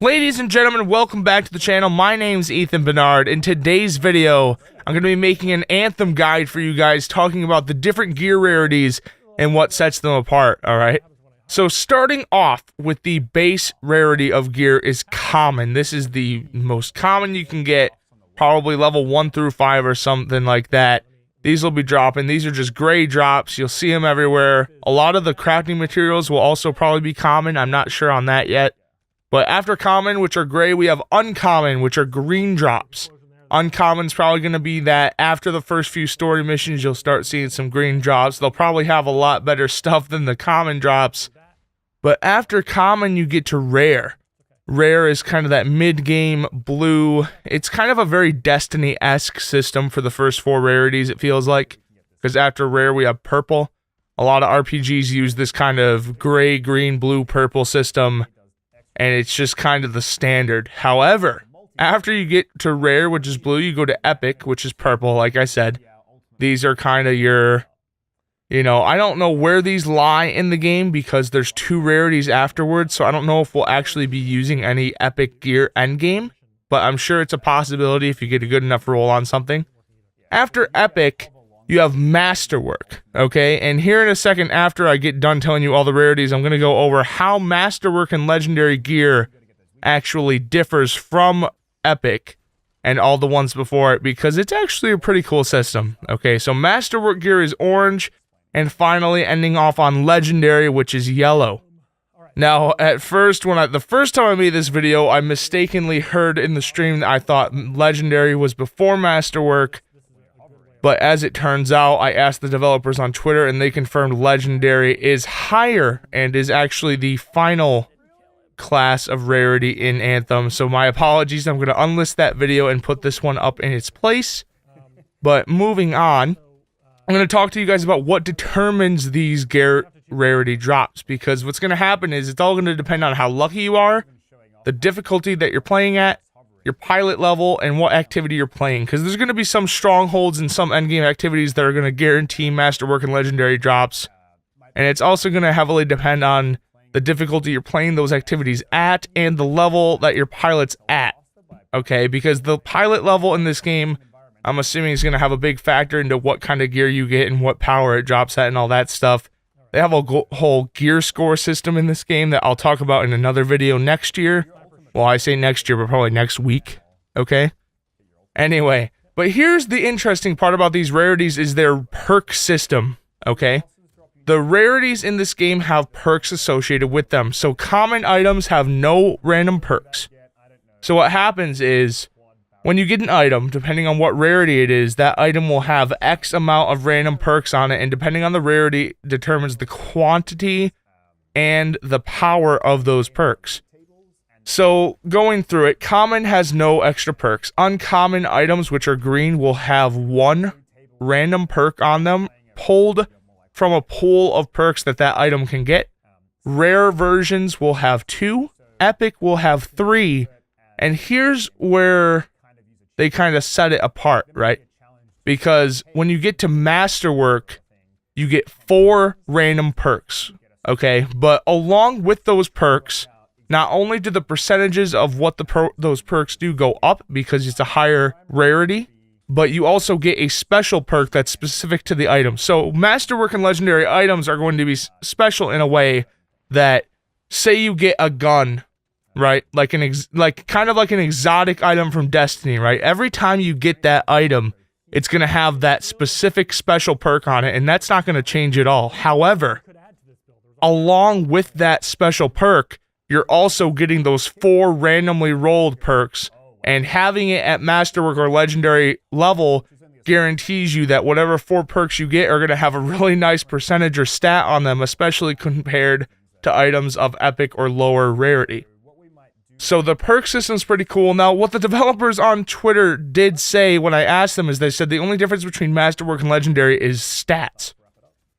Ladies and gentlemen, welcome back to the channel. My name's Ethan Bernard. In today's video, I'm going to be making an Anthem guide for you guys, talking about the different gear rarities and what sets them apart, alright? So starting off with the base rarity of gear is common. This is the most common you can get, probably level 1 through 5 or something like that. These will be dropping. These are just gray drops. You'll see them everywhere. A lot of the crafting materials will also probably be common. I'm not sure on that yet. But after common, which are gray, we have uncommon, which are green drops. Uncommon's probably going to be that after the first few story missions, you'll start seeing some green drops. They'll probably have a lot better stuff than the common drops. But after common, you get to rare. Rare is kind of that mid-game blue. It's kind of a very Destiny-esque system for the first 4 rarities, it feels like. Because after rare, we have purple. A lot of RPGs use this kind of gray, green, blue, purple system. And it's just kind of the standard. However, after you get to rare, which is blue, you go to epic, which is purple, like I said. These are kind of your, I don't know where these lie in the game because there's 2 rarities afterwards, so I don't know if we'll actually be using any epic gear endgame, but I'm sure it's a possibility if you get a good enough roll on something. After epic, you have Masterwork, okay? And here in a second, after I get done telling you all the rarities, I'm going to go over how Masterwork and Legendary gear actually differs from Epic and all the ones before it, because it's actually a pretty cool system, okay? So Masterwork gear is orange, and finally ending off on Legendary, which is yellow. Now, at first, the first time I made this video, I mistakenly heard in the stream that I thought Legendary was before Masterwork. But as it turns out, I asked the developers on Twitter and they confirmed Legendary is higher and is actually the final class of rarity in Anthem. So my apologies, I'm going to unlist that video and put this one up in its place. But moving on, I'm going to talk to you guys about what determines these gear rarity drops. Because what's going to happen is it's all going to depend on how lucky you are, the difficulty that you're playing at, your pilot level, and what activity you're playing, because there's going to be some strongholds and some endgame activities that are going to guarantee Masterwork and Legendary drops, and it's also going to heavily depend on the difficulty you're playing those activities at and the level that your pilot's at, okay, because the pilot level in this game, I'm assuming, is going to have a big factor into what kind of gear you get and what power it drops at and all that stuff. They have a whole gear score system in this game that I'll talk about in another video next year. Well, I say next year, but probably next week, okay? Anyway, but here's the interesting part about these rarities is their perk system, okay? The rarities in this game have perks associated with them, so common items have no random perks. So what happens is, when you get an item, depending on what rarity it is, that item will have X amount of random perks on it, and depending on the rarity, determines the quantity and the power of those perks. So, going through it, common has no extra perks. Uncommon items, which are green, will have 1 random perk on them, pulled from a pool of perks that item can get. Rare versions will have 2. Epic will have 3. And here's where they kind of set it apart, right? Because when you get to Masterwork, you get 4 random perks, okay? But along with those perks, not only do the percentages of what those perks do go up because it's a higher rarity, but you also get a special perk that's specific to the item. So Masterwork and Legendary items are going to be special in a way that, say you get a gun, right? Kind of like an exotic item from Destiny, right? Every time you get that item, it's going to have that specific special perk on it, and that's not going to change at all. However, along with that special perk, you're also getting those 4 randomly rolled perks, and having it at Masterwork or Legendary level guarantees you that whatever 4 perks you get are going to have a really nice percentage or stat on them, especially compared to items of epic or lower rarity. So the perk system's pretty cool. Now, what the developers on Twitter did say when I asked them is they said the only difference between Masterwork and Legendary is stats.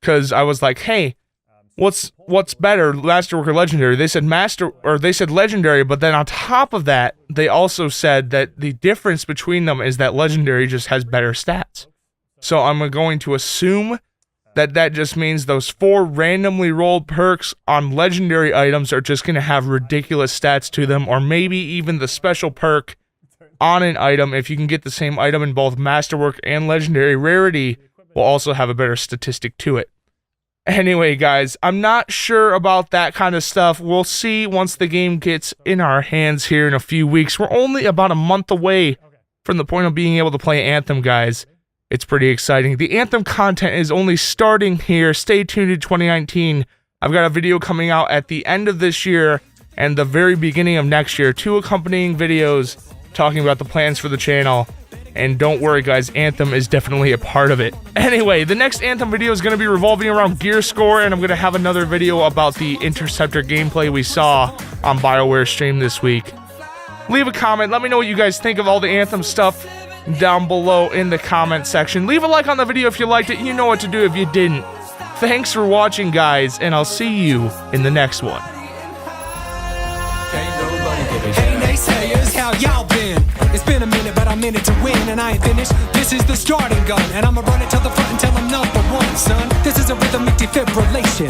Because I was like, hey, what's better, Masterwork or Legendary? They said Legendary, but then on top of that, they also said that the difference between them is that Legendary just has better stats. So I'm going to assume that just means those 4 randomly rolled perks on legendary items are just going to have ridiculous stats to them, or maybe even the special perk on an item, if you can get the same item in both Masterwork and Legendary Rarity, will also have a better statistic to it. Anyway, guys, I'm not sure about that kind of stuff. We'll see once the game gets in our hands here in a few weeks. We're only about a month away from the point of being able to play Anthem, guys. It's pretty exciting. The Anthem content is only starting here. Stay tuned to 2019. I've got a video coming out at the end of this year and the very beginning of next year. 2 accompanying videos talking about the plans for the channel. And don't worry, guys, Anthem is definitely a part of it. Anyway, the next Anthem video is going to be revolving around gear score, and I'm going to have another video about the Interceptor gameplay we saw on Bioware stream this week. Leave a comment. Let me know what you guys think of all the Anthem stuff down below in the comment section. Leave a like on the video if you liked it. You know what to do if you didn't. Thanks for watching, guys, and I'll see you in the next one. Hey naysayers, how y'all been? It's been a minute, but I'm in it to win, and I ain't finished. This is the starting gun, and I'ma run it till the front until I'm #1, son. This is a rhythmic defibrillation.